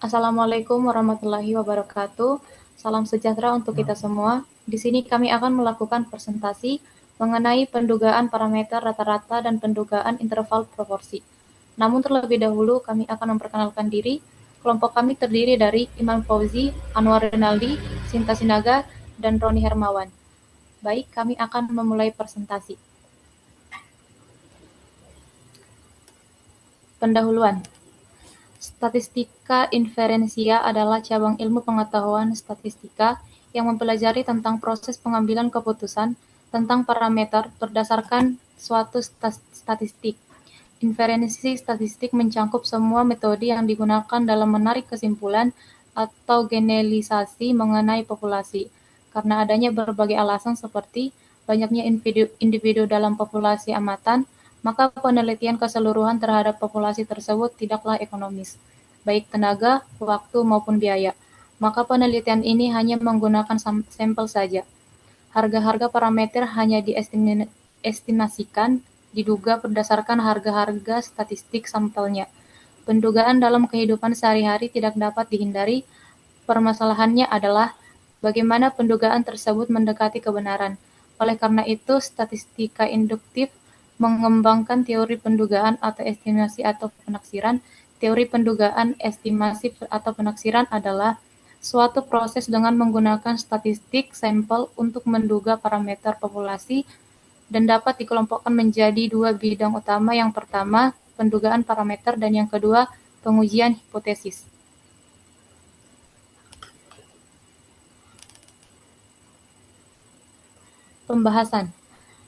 Assalamualaikum warahmatullahi wabarakatuh. Salam sejahtera untuk kita semua. Di sini kami akan melakukan presentasi mengenai pendugaan parameter rata-rata dan pendugaan interval proporsi. Namun terlebih dahulu kami akan memperkenalkan diri. Kelompok kami terdiri dari Imam Fauzi, Anwar Rinaldi, Sinta Sinaga, dan Roni Hermawan. Baik, kami akan memulai presentasi. Pendahuluan. Statistika inferensia adalah cabang ilmu pengetahuan statistika yang mempelajari tentang proses pengambilan keputusan tentang parameter berdasarkan suatu statistik. Inferensi statistik mencangkup semua metode yang digunakan dalam menarik kesimpulan atau generalisasi mengenai populasi. Karena adanya berbagai alasan seperti banyaknya individu dalam populasi amatan, maka penelitian keseluruhan terhadap populasi tersebut tidaklah ekonomis, baik tenaga, waktu, maupun biaya. Maka penelitian ini hanya menggunakan sampel saja. Harga-harga parameter hanya diestimasikan, diduga berdasarkan harga-harga statistik sampelnya. Pendugaan dalam kehidupan sehari-hari tidak dapat dihindari. Permasalahannya adalah bagaimana pendugaan tersebut mendekati kebenaran. Oleh karena itu, statistika induktif mengembangkan teori pendugaan atau estimasi atau penaksiran. Teori pendugaan, estimasi, atau penaksiran adalah suatu proses dengan menggunakan statistik sampel untuk menduga parameter populasi dan dapat dikelompokkan menjadi dua bidang utama. Yang pertama, pendugaan parameter, dan yang kedua, pengujian hipotesis. Pembahasan.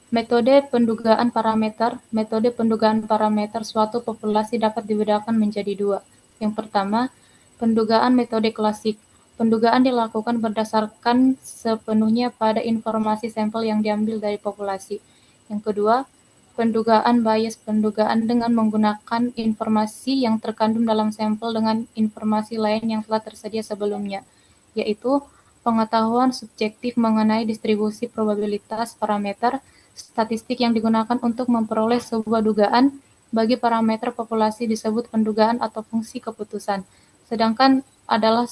Metode pendugaan parameter. Metode pendugaan parameter suatu populasi dapat dibedakan menjadi dua. Yang pertama, pendugaan metode klasik. Pendugaan dilakukan berdasarkan sepenuhnya pada informasi sampel yang diambil dari populasi. Yang kedua, pendugaan bias. Pendugaan dengan menggunakan informasi yang terkandung dalam sampel dengan informasi lain yang telah tersedia sebelumnya, yaitu pengetahuan subjektif mengenai distribusi probabilitas parameter statistik yang digunakan untuk memperoleh sebuah dugaan bagi parameter populasi disebut pendugaan atau fungsi keputusan, sedangkan adalah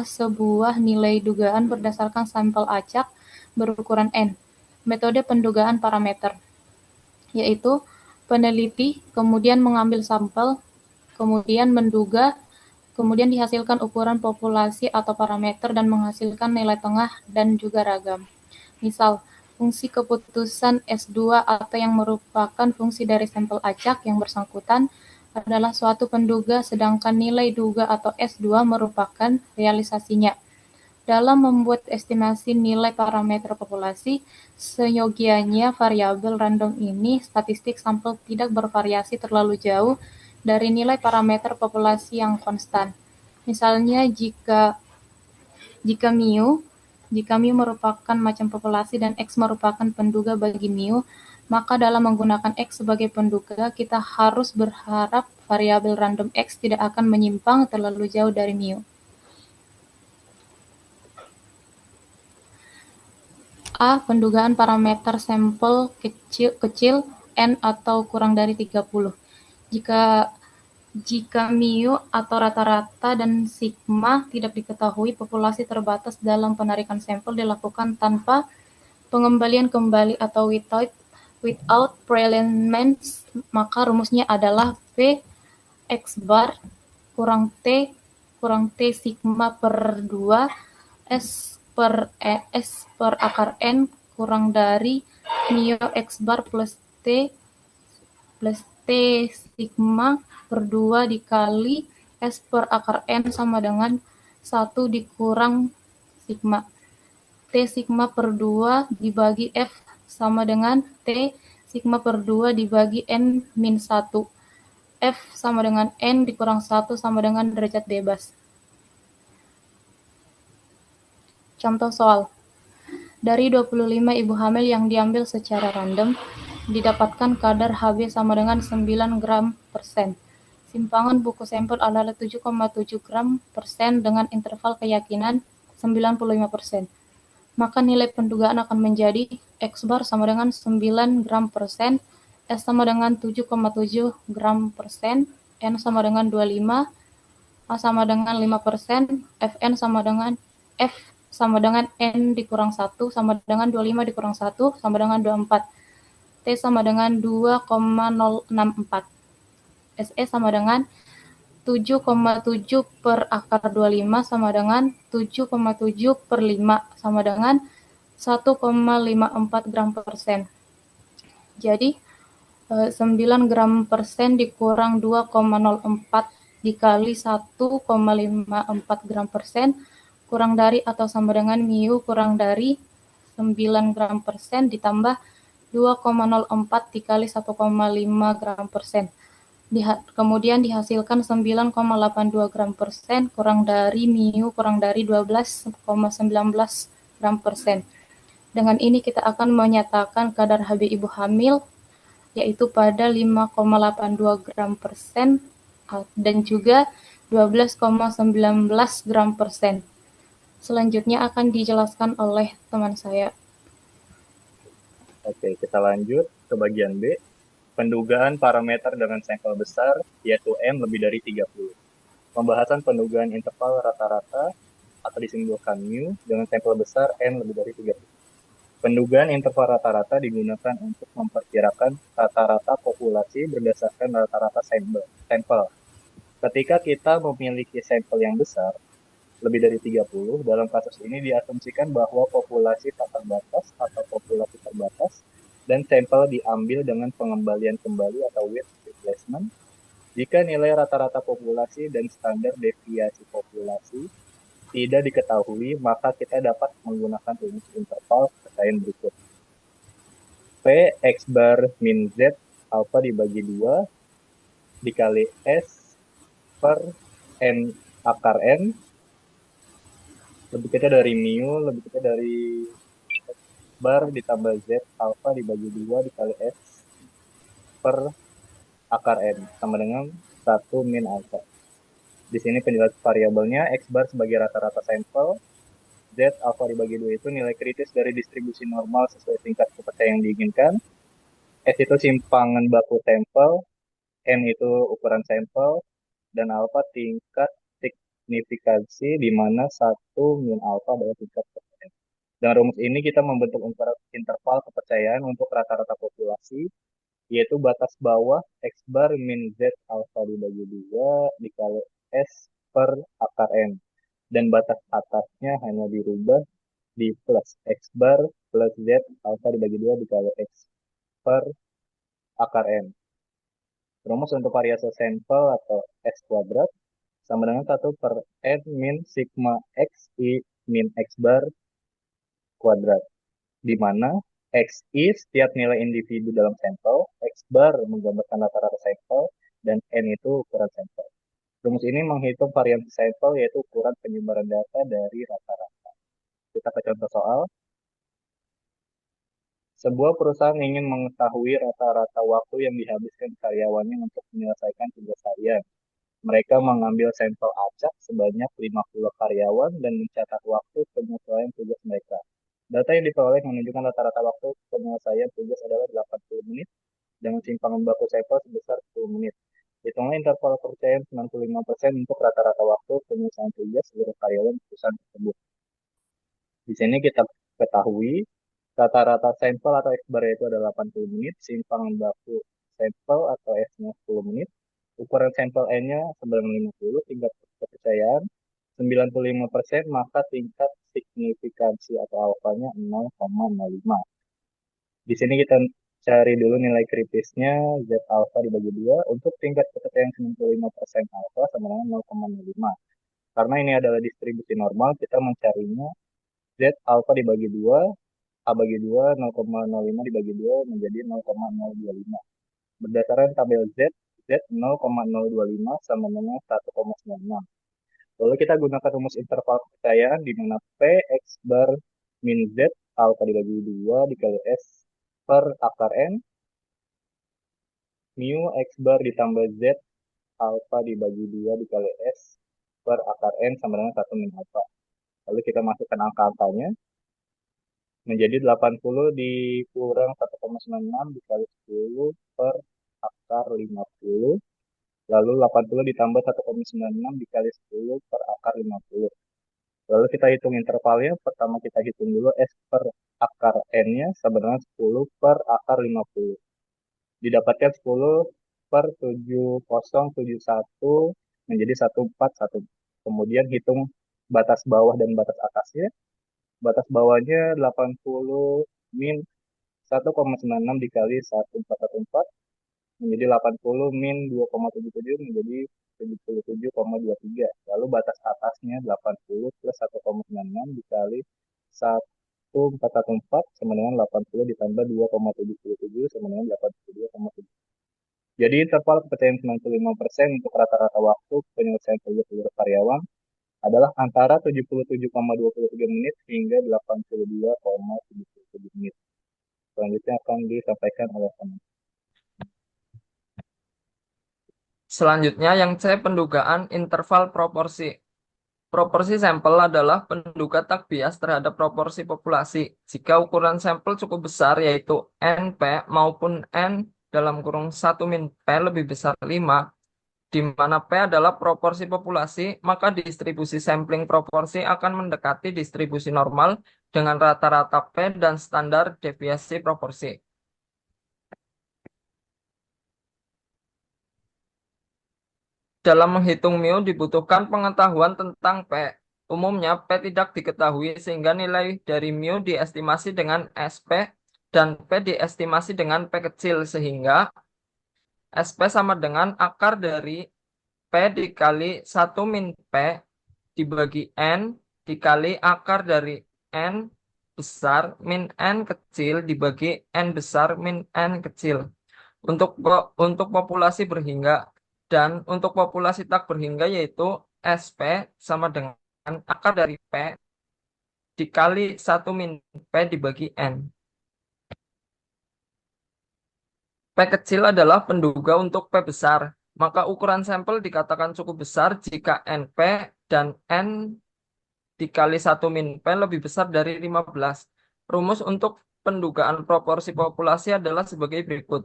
sebuah nilai dugaan berdasarkan sampel acak berukuran N. Metode pendugaan parameter, yaitu peneliti kemudian mengambil sampel, kemudian menduga, kemudian dihasilkan ukuran populasi atau parameter dan menghasilkan nilai tengah dan juga ragam. Misal, fungsi keputusan S2 atau yang merupakan fungsi dari sampel acak yang bersangkutan adalah suatu penduga, sedangkan nilai duga atau S2 merupakan realisasinya. Dalam membuat estimasi nilai parameter populasi, seyogianya variabel random ini statistik sampel tidak bervariasi terlalu jauh dari nilai parameter populasi yang konstan. Misalnya jika mu merupakan macam populasi dan X merupakan penduga bagi mu, maka dalam menggunakan X sebagai penduga, kita harus berharap variabel random X tidak akan menyimpang terlalu jauh dari mu. A. Pendugaan parameter sampel kecil N atau kurang dari 30. Jika mu atau rata-rata dan sigma tidak diketahui, populasi terbatas dalam penarikan sampel dilakukan tanpa pengembalian kembali atau without prealignment, maka rumusnya adalah P X bar kurang T sigma per 2 S per akar N kurang dari mu X bar plus T sigma per 2 dikali S per akar N sama dengan 1 dikurang sigma. T sigma per 2 dibagi F sama dengan T sigma per 2 dibagi N min 1. F sama dengan N dikurang 1 sama dengan derajat bebas. Contoh soal. Dari 25 ibu hamil yang diambil secara random, didapatkan kadar Hb sama dengan 9 gram persen. Simpangan buku sampel adalah 7,7 gram persen dengan interval keyakinan 95%. Maka nilai pendugaan akan menjadi X bar sama dengan 9 gram persen, S sama dengan 7,7 gram persen, N sama dengan 25, A sama dengan 5%, Fn sama dengan N dikurang 1 sama dengan 25 dikurang 1 sama dengan 24. T sama dengan 2,064. Se sama dengan 7,7 per akar 25 sama dengan 7,7 per 5 sama dengan 1,54 gram persen. Jadi 9 gram persen dikurang 2,04 dikali 1,54 gram persen kurang dari atau sama dengan mu kurang dari 9 gram persen ditambah 2,04 dikali 1,5 gram persen. Kemudian dihasilkan 9,82 gram persen kurang dari mu kurang dari 12,19 gram persen. Dengan ini kita akan menyatakan kadar Hb ibu hamil yaitu pada 5,82 gram persen dan juga 12,19 gram persen. Selanjutnya akan dijelaskan oleh teman saya. Oke, kita lanjut ke bagian B. Pendugaan parameter dengan sampel besar, yaitu M lebih dari 30. Pembahasan pendugaan interval rata-rata atau disimbolkan mu dengan sampel besar N lebih dari 30. Pendugaan interval rata-rata digunakan untuk memperkirakan rata-rata populasi berdasarkan rata-rata sampel. Ketika kita memiliki sampel yang besar, lebih dari 30, dalam kasus ini diasumsikan bahwa populasi tak terbatas atau populasi terbatas dan sampel diambil dengan pengembalian kembali atau width replacement. Jika nilai rata-rata populasi dan standar deviasi populasi tidak diketahui, maka kita dapat menggunakan rumus interval kepercayaan berikut. P X bar min Z alpha dibagi 2 dikali S per N akar N lebih kecil dari mu, lebih kecil dari bar ditambah Z alpha dibagi 2 dikali S per akar N sama dengan 1 min alpha. Di sini penjelas variabelnya X bar sebagai rata-rata sampel, Z alpha dibagi 2 itu nilai kritis dari distribusi normal sesuai tingkat kepercayaan yang diinginkan, S itu simpangan baku sampel, N itu ukuran sampel, dan alpha tingkat signifikansi di mana 1 min alpha adalah tingkat kepercayaan. Dengan rumus ini kita membentuk interval kepercayaan untuk rata-rata populasi, yaitu batas bawah X bar min Z alpha dibagi 2 dikali S per akar N. Dan batas atasnya hanya dirubah di plus X bar plus Z alpha dibagi 2 dikali X per akar N. Rumus untuk variasi sampel atau S kuadrat sama dengan 1 per N min sigma X I min X bar kuadrat, di mana X I setiap nilai individu dalam sampel, X bar menggambarkan rata-rata sampel, dan N itu ukuran sampel. Rumus ini menghitung variasi sampel yaitu ukuran penyebaran data dari rata-rata. Kita ke contoh soal. Sebuah perusahaan ingin mengetahui rata-rata waktu yang dihabiskan karyawannya untuk menyelesaikan tugas harian. Mereka mengambil sampel acak sebanyak 50 karyawan dan mencatat waktu penyelesaian tugas mereka. Data yang diperoleh menunjukkan rata-rata waktu penyelesaian tugas adalah 80 menit dengan simpangan baku sampel sebesar 10 menit. Hitunglah interval kepercayaan 95% untuk rata-rata waktu penyelesaian tugas seluruh karyawan perusahaan tersebut. Di sini kita ketahui rata-rata sampel atau X bar itu adalah 80 menit, simpangan baku sampel atau S-nya 10 menit, ukuran sampel N-nya 950, tingkat kepercayaan 95%, maka tingkat signifikansi atau alfanya 0,05. Di sini kita cari dulu nilai kritisnya Z alpha dibagi 2 untuk tingkat kepercayaan 95% alpha sama dengan 0,05. Karena ini adalah distribusi normal, kita mencarinya Z alpha dibagi 2, A bagi 2, 0,05 dibagi 2 menjadi 0,025. Berdasarkan tabel Z, Z 0,025 sama dengan 1,96. Lalu kita gunakan rumus interval kepercayaan di mana P X bar min Z alpha dibagi 2 dikali S per akar N, mu X bar ditambah Z alpha dibagi 2 dikali S per akar N sama dengan 1 min alpha. Lalu kita masukkan angka-angkanya menjadi 80 dikurang 1,96 dikali 10 per akar 50. Lalu 80 ditambah 1,96 dikali 10 per akar 50. Lalu kita hitung intervalnya. Pertama kita hitung dulu S per akar N-nya sama dengan 10 per akar 50. Didapatkan 10 per 7071 menjadi 141. Kemudian hitung batas bawah dan batas atasnya. Batas bawahnya 80 min 1,96 dikali 1414 menjadi 80 min 2,77 menjadi 77,23. Lalu batas atasnya 80 plus 1,96 dikali 1414 sama dengan 80 ditambah 2,77 sama dengan 82,7. Jadi interval kepercayaan 95% untuk rata-rata waktu penyelesaian tugas karyawan adalah antara 77,23 menit hingga 82,77 menit. Selanjutnya akan disampaikan oleh teman. Selanjutnya yang C, pendugaan interval proporsi. Proporsi sampel adalah penduga tak bias terhadap proporsi populasi. Jika ukuran sampel cukup besar, yaitu NP maupun N dalam kurung 1 min P lebih besar 5, di mana P adalah proporsi populasi, maka distribusi sampling proporsi akan mendekati distribusi normal dengan rata-rata P dan standar deviasi proporsi. Dalam menghitung mu dibutuhkan pengetahuan tentang P. Umumnya P tidak diketahui sehingga nilai dari mu diestimasi dengan SP dan P diestimasi dengan P kecil sehingga SP sama dengan akar dari P dikali 1 min P dibagi N dikali akar dari N besar min N kecil dibagi N besar min N kecil. Untuk populasi berhingga dan untuk populasi tak berhingga yaitu SP sama dengan akar dari P dikali 1 min P dibagi N. P kecil adalah penduga untuk P besar. Maka ukuran sampel dikatakan cukup besar jika NP dan N dikali 1 min P lebih besar dari 15. Rumus untuk pendugaan proporsi populasi adalah sebagai berikut.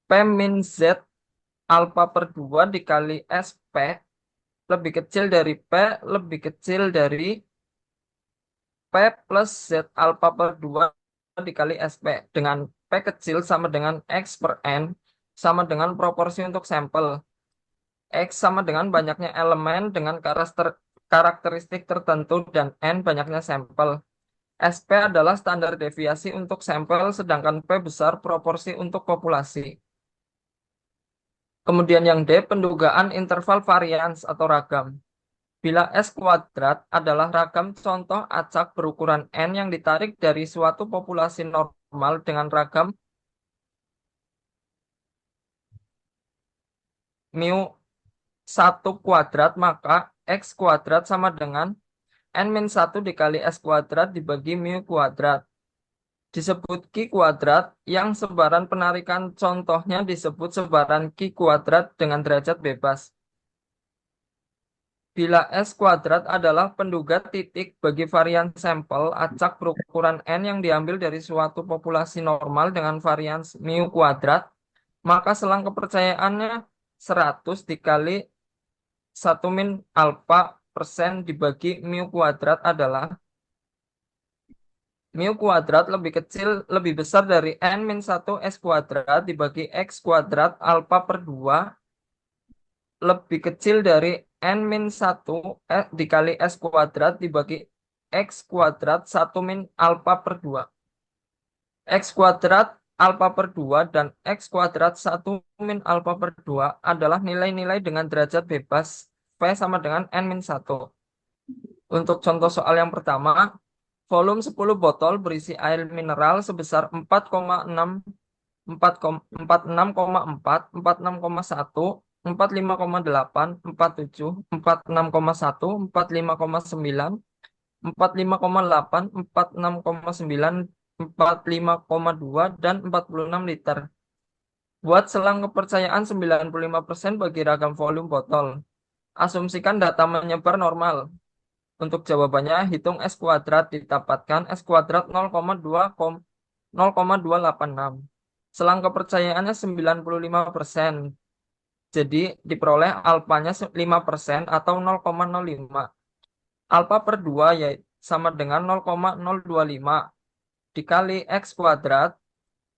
P min Z alfa per 2 dikali SP lebih kecil dari P lebih kecil dari P plus Z alfa per 2 dikali SP dengan P kecil sama dengan X per N sama dengan proporsi untuk sampel. X sama dengan banyaknya elemen dengan karakteristik tertentu dan N banyaknya sampel. SP adalah standar deviasi untuk sampel sedangkan P besar proporsi untuk populasi. Kemudian yang D, pendugaan interval varians atau ragam. Bila S kuadrat adalah ragam contoh acak berukuran N yang ditarik dari suatu populasi normal dengan ragam mu 1 kuadrat, maka X kuadrat sama dengan N-1 dikali S kuadrat dibagi mu kuadrat. Disebut Q kuadrat yang sebaran penarikan contohnya disebut sebaran Q kuadrat dengan derajat bebas. Bila S kuadrat adalah penduga titik bagi varian sampel acak berukuran N yang diambil dari suatu populasi normal dengan varian mu kuadrat, maka selang kepercayaannya 100 dikali 1 min alfa persen dibagi mu kuadrat adalah mu kuadrat lebih besar dari N min 1 S kuadrat dibagi X kuadrat alfa per 2 lebih kecil dari N min 1 dikali S kuadrat dibagi X kuadrat 1 min alfa per 2. X kuadrat alfa per 2 dan X kuadrat 1 min alfa per 2 adalah nilai-nilai dengan derajat bebas V sama dengan N min 1. Untuk contoh soal yang pertama, volume 10 botol berisi air mineral sebesar 4,6, 46,4, 46,1, 45,8, 47, 46,1, 45,9, 45,8, 46,9, 45,2, dan 46 liter. Buat selang kepercayaan 95% bagi ragam volume botol. Asumsikan data menyebar normal. Untuk jawabannya, hitung S kuadrat didapatkan S kuadrat 0,286. Selang kepercayaannya 95%. Jadi diperoleh alfanya 5% atau 0,05. Alfa per 2 ya sama dengan 0,025 dikali X kuadrat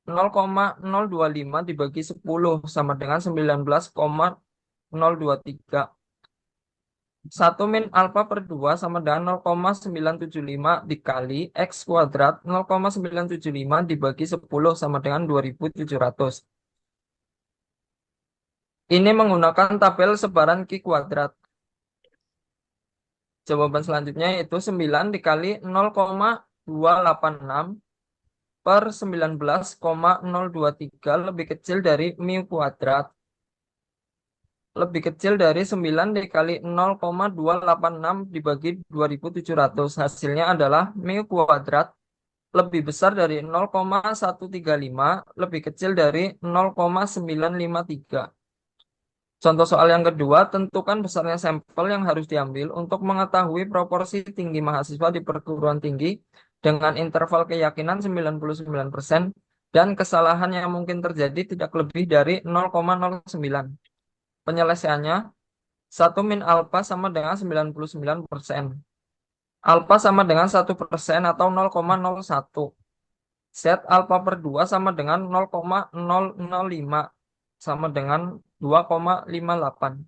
0,025 dibagi 10 sama dengan 19,023. 1 min alfa per 2 sama dengan 0,975 dikali X kuadrat 0,975 dibagi 10 sama dengan 2700. Ini menggunakan tabel sebaran Q kuadrat. Jawaban selanjutnya yaitu 9 dikali 0,286 per 19,023 lebih kecil dari mu kuadrat. Lebih kecil dari 9 dikali 0,286 dibagi 2700. Hasilnya adalah mu kuadrat lebih besar dari 0,135 lebih kecil dari 0,953. Contoh soal yang kedua, tentukan besarnya sampel yang harus diambil untuk mengetahui proporsi tinggi mahasiswa di perguruan tinggi dengan interval keyakinan 99% dan kesalahan yang mungkin terjadi tidak lebih dari 0,09. Penyelesaiannya, 1 min alfa sama dengan 99%. Alfa sama dengan 1% atau 0,01. Set alfa per 2 sama dengan 0,005 sama dengan 2,58.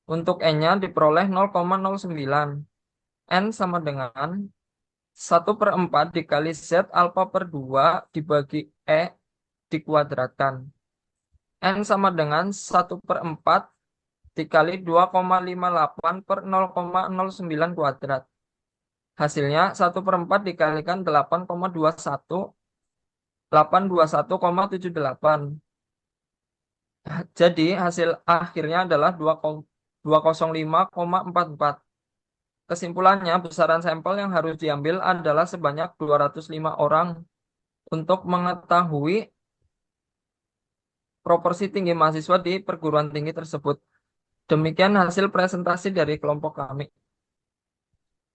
Untuk N-nya diperoleh 0,09. N sama dengan 1/4 dikali Z alfa per 2 dibagi E dikuadratkan. N sama dengan 1/4 dikali 2,58 per 0,09 kuadrat. Hasilnya 1/4 dikalikan 8,21, 821,78. Jadi hasil akhirnya adalah 205,44. Kesimpulannya, besaran sampel yang harus diambil adalah sebanyak 205 orang untuk mengetahui proporsi tinggi mahasiswa di perguruan tinggi tersebut. Demikian hasil presentasi dari kelompok kami.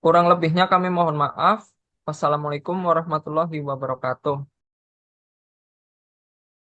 Kurang lebihnya kami mohon maaf. Wassalamualaikum warahmatullahi wabarakatuh.